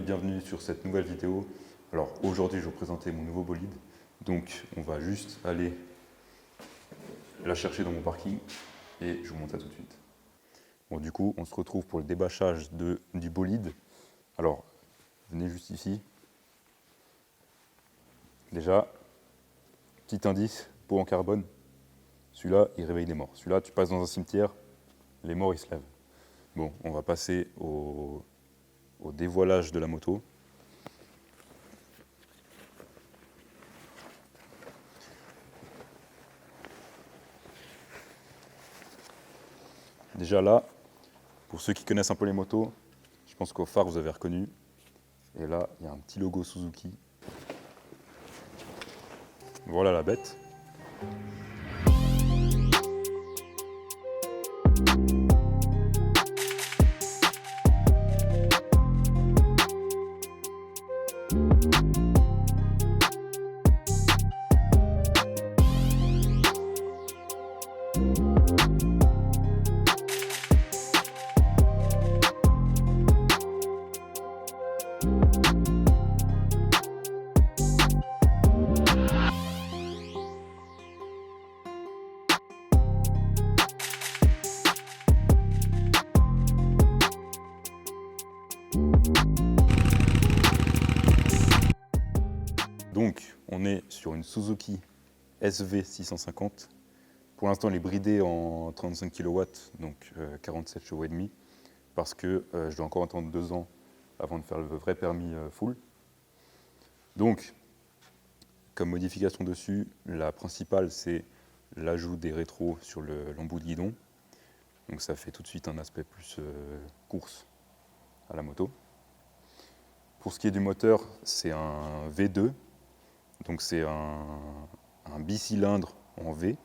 bienvenue sur cette nouvelle vidéo. Alors aujourd'hui je vais vous présenter mon nouveau bolide, donc on va juste aller la chercher dans mon parking et je vous montre ça tout de suite. Bon, du coup on se retrouve pour le débâchage du bolide. Alors venez juste ici. Déjà, petit indice, peau en carbone, celui-là il réveille des morts. Celui-là tu passes dans un cimetière, les morts ils se lèvent. Bon, on va passer au dévoilage de la moto. Déjà là, pour ceux qui connaissent un peu les motos, je pense qu'au phare vous avez reconnu. Et là, il y a un petit logo Suzuki. Voilà la bête. Donc, on est sur une Suzuki SV650. Pour l'instant, elle est bridée en 35 kW, donc 47 chevaux et demi, parce que je dois encore attendre 2 ans avant de faire le vrai permis full. Donc, comme modification dessus, la principale, c'est l'ajout des rétros sur l'embout de guidon. Donc ça fait tout de suite un aspect plus course à la moto. Pour ce qui est du moteur, c'est un V2, donc c'est un bicylindre en V.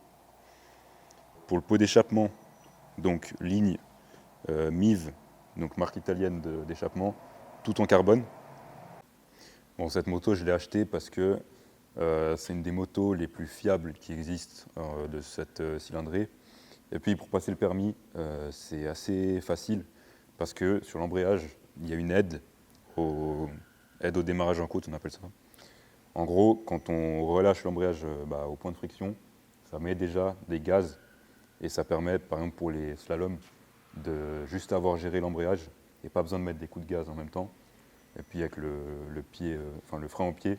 Pour le pot d'échappement, donc ligne MIV, donc marque italienne d'échappement, tout en carbone. Bon, cette moto, je l'ai achetée parce que c'est une des motos les plus fiables qui existent de cette cylindrée. Et puis pour passer le permis, c'est assez facile parce que sur l'embrayage, il y a une aide au démarrage en côte, on appelle ça. En gros, quand on relâche l'embrayage au point de friction, ça met déjà des gaz et ça permet, par exemple pour les slaloms, de juste avoir géré l'embrayage et pas besoin de mettre des coups de gaz en même temps. Et puis avec le frein au pied,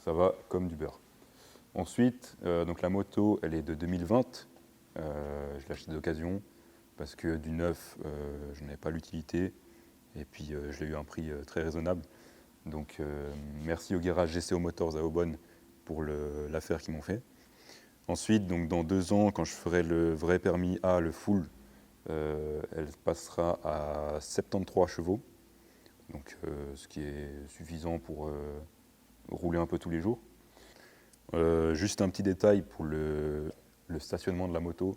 ça va comme du beurre. Ensuite, donc la moto, elle est de 2020. Je l'ai achetée d'occasion parce que du neuf, je n'avais pas l'utilité. Et puis, je l'ai eu à un prix très raisonnable. Donc, merci au garage GCO Motors à Aubonne pour l'affaire qu'ils m'ont fait. Ensuite, donc, dans 2 ans, quand je ferai le vrai permis A, le full, elle passera à 73 chevaux. Donc, ce qui est suffisant pour rouler un peu tous les jours. Juste un petit détail pour le stationnement de la moto.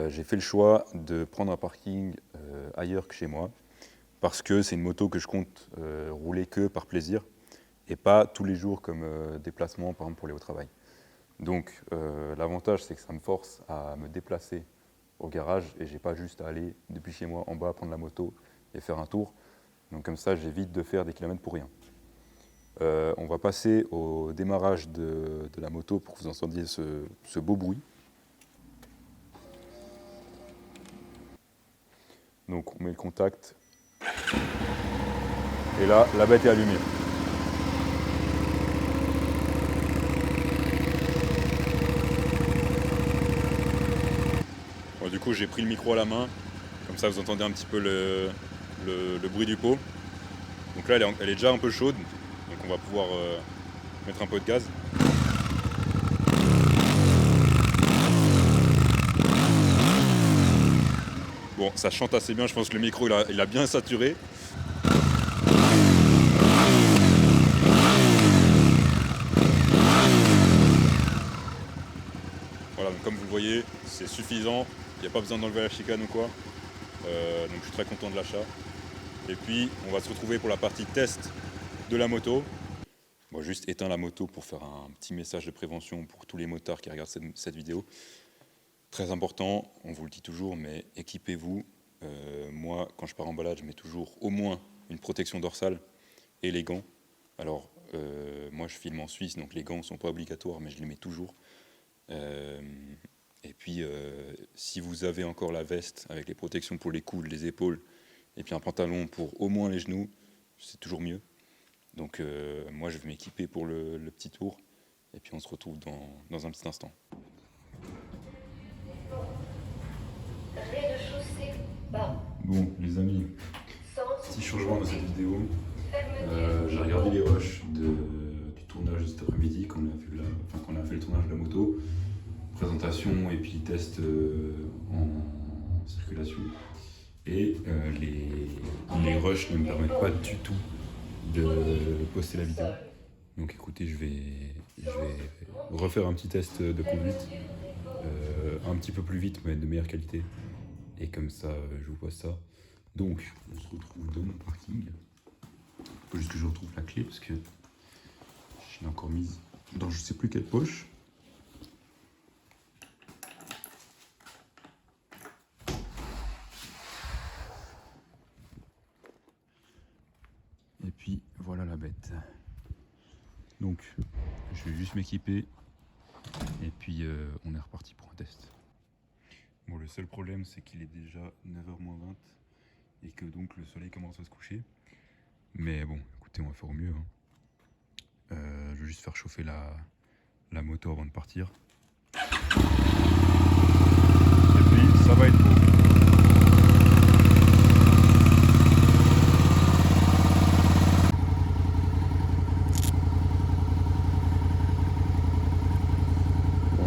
J'ai fait le choix de prendre un parking ailleurs que chez moi parce que c'est une moto que je compte rouler que par plaisir et pas tous les jours comme déplacement, par exemple pour aller au travail. Donc l'avantage, c'est que ça me force à me déplacer au garage et j'ai pas juste à aller depuis chez moi en bas, prendre la moto et faire un tour. Donc comme ça, j'évite de faire des kilomètres pour rien. On va passer au démarrage de la moto pour que vous entendiez ce beau bruit. Donc on met le contact. Et là, la bête est allumée. Bon, du coup, j'ai pris le micro à la main. Comme ça, vous entendez un petit peu le bruit du pot. Donc là, elle est déjà un peu chaude. Donc on va pouvoir mettre un peu de gaz. Bon, ça chante assez bien. Je pense que le micro, il a bien saturé. Voilà, donc comme vous le voyez, c'est suffisant. Il n'y a pas besoin d'enlever la chicane ou quoi. Donc je suis très content de l'achat. Et puis, on va se retrouver pour la partie test de la moto. Bon, juste éteindre la moto pour faire un petit message de prévention pour tous les motards qui regardent cette vidéo. Très important, on vous le dit toujours, mais équipez-vous. Moi, quand je pars en balade, je mets toujours au moins une protection dorsale et les gants. Alors, moi je filme en Suisse, donc les gants ne sont pas obligatoires, mais je les mets toujours. Et puis, si vous avez encore la veste avec les protections pour les coudes, les épaules, et puis un pantalon pour au moins les genoux, c'est toujours mieux. Donc, moi je vais m'équiper pour le petit tour, et puis on se retrouve dans un petit instant. Bon, les amis, petit changement dans cette vidéo. J'ai regardé les rushs du tournage de cet après-midi, quand on a fait le tournage de la moto, présentation et puis test en circulation. Et les rushs ne me permettent pas du tout de poster la vidéo. Donc écoutez, je vais refaire un petit test de conduite, un petit peu plus vite mais de meilleure qualité. Et comme ça, je vous poste ça. Donc, on se retrouve dans mon parking. Il faut juste que je retrouve la clé parce que je l'ai encore mise dans je sais plus quelle poche. Et puis, voilà la bête. Donc, je vais juste m'équiper. Et puis, on est reparti pour un test. Bon, le seul problème, c'est qu'il est déjà 9h moins 20 et que donc le soleil commence à se coucher. Mais bon, écoutez, on va faire au mieux. Je vais juste faire chauffer la moto avant de partir. Et puis, ça va être beau.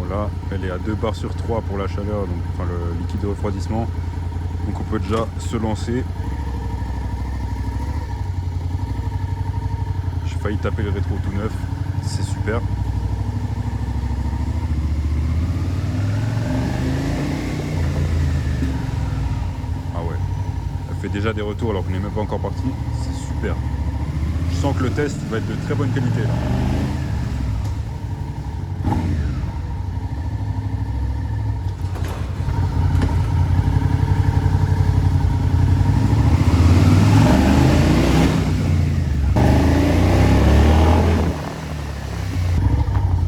Là, elle est à 2 bars sur 3 pour la chaleur, donc, enfin le liquide de refroidissement. Donc on peut déjà se lancer. J'ai failli taper le rétro tout neuf, c'est super. Ah ouais, elle fait déjà des retours alors qu'on n'est même pas encore parti, c'est super. Je sens que le test va être de très bonne qualité là.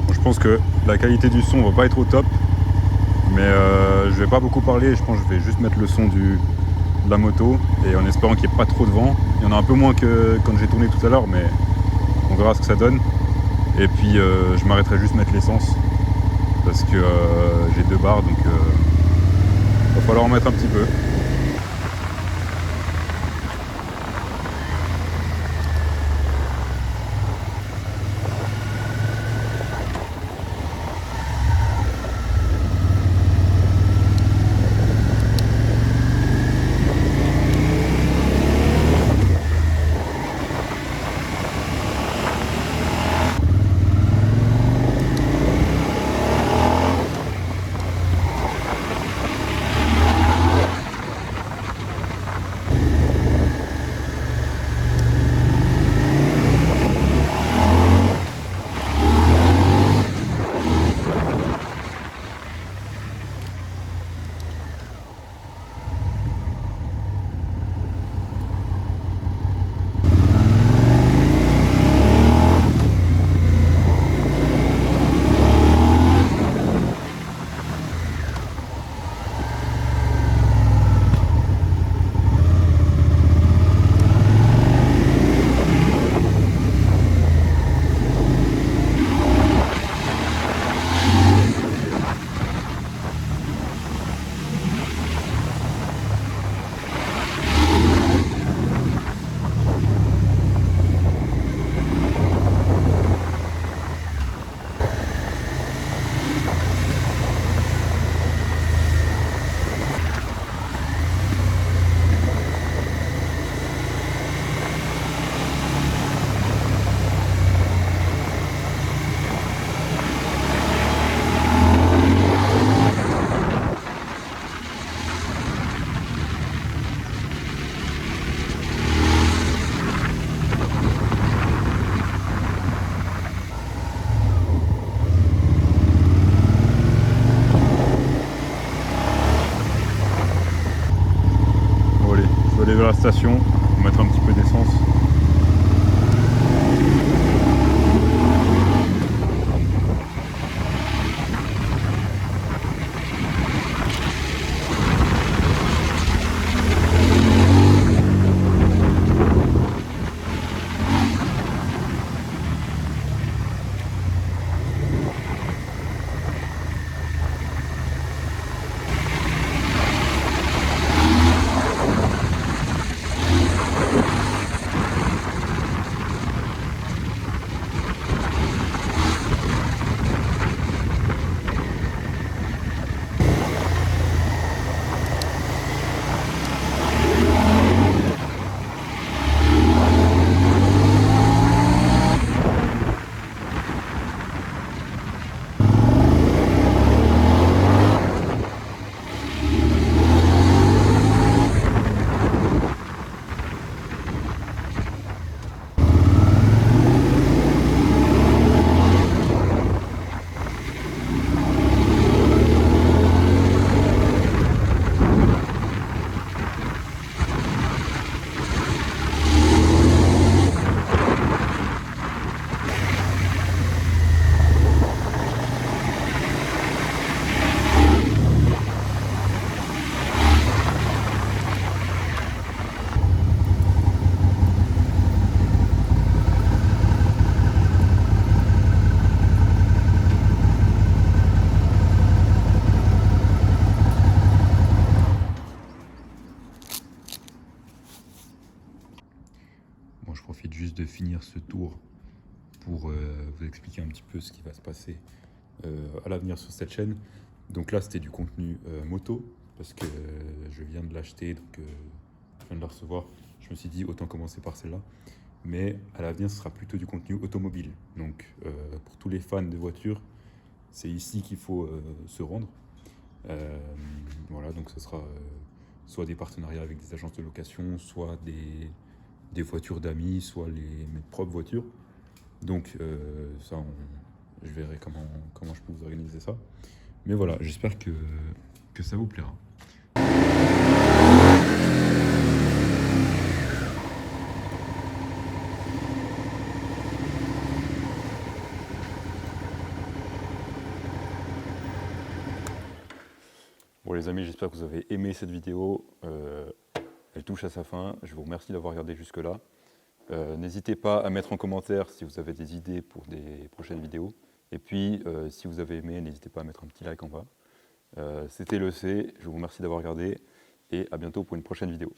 Je pense que la qualité du son va pas être au top, mais je vais pas beaucoup parler, je pense que je vais juste mettre le son de la moto et en espérant qu'il n'y ait pas trop de vent. Il y en a un peu moins que quand j'ai tourné tout à l'heure, mais on verra ce que ça donne. Et puis je m'arrêterai juste mettre l'essence parce que j'ai 2 bars, donc va falloir en mettre un petit peu. Bon allez, je vais aller vers la station, mettre un petit peu d'essence. juste de finir ce tour pour vous expliquer un petit peu ce qui va se passer à l'avenir sur cette chaîne. Donc là, c'était du contenu moto, parce que je viens de l'acheter, donc je viens de la recevoir. Je me suis dit, autant commencer par celle-là. Mais à l'avenir, ce sera plutôt du contenu automobile. Donc pour tous les fans de voitures, c'est ici qu'il faut se rendre. Voilà, donc ce sera soit des partenariats avec des agences de location, soit des voitures d'amis, soit mes propres voitures. Donc ça, je verrai comment je peux vous organiser ça. Mais voilà, j'espère que ça vous plaira. Bon les amis, j'espère que vous avez aimé cette vidéo. Elle touche à sa fin. Je vous remercie d'avoir regardé jusque-là. N'hésitez pas à mettre en commentaire si vous avez des idées pour des prochaines vidéos. Et puis, si vous avez aimé, n'hésitez pas à mettre un petit like en bas. C'était le C, je vous remercie d'avoir regardé et à bientôt pour une prochaine vidéo.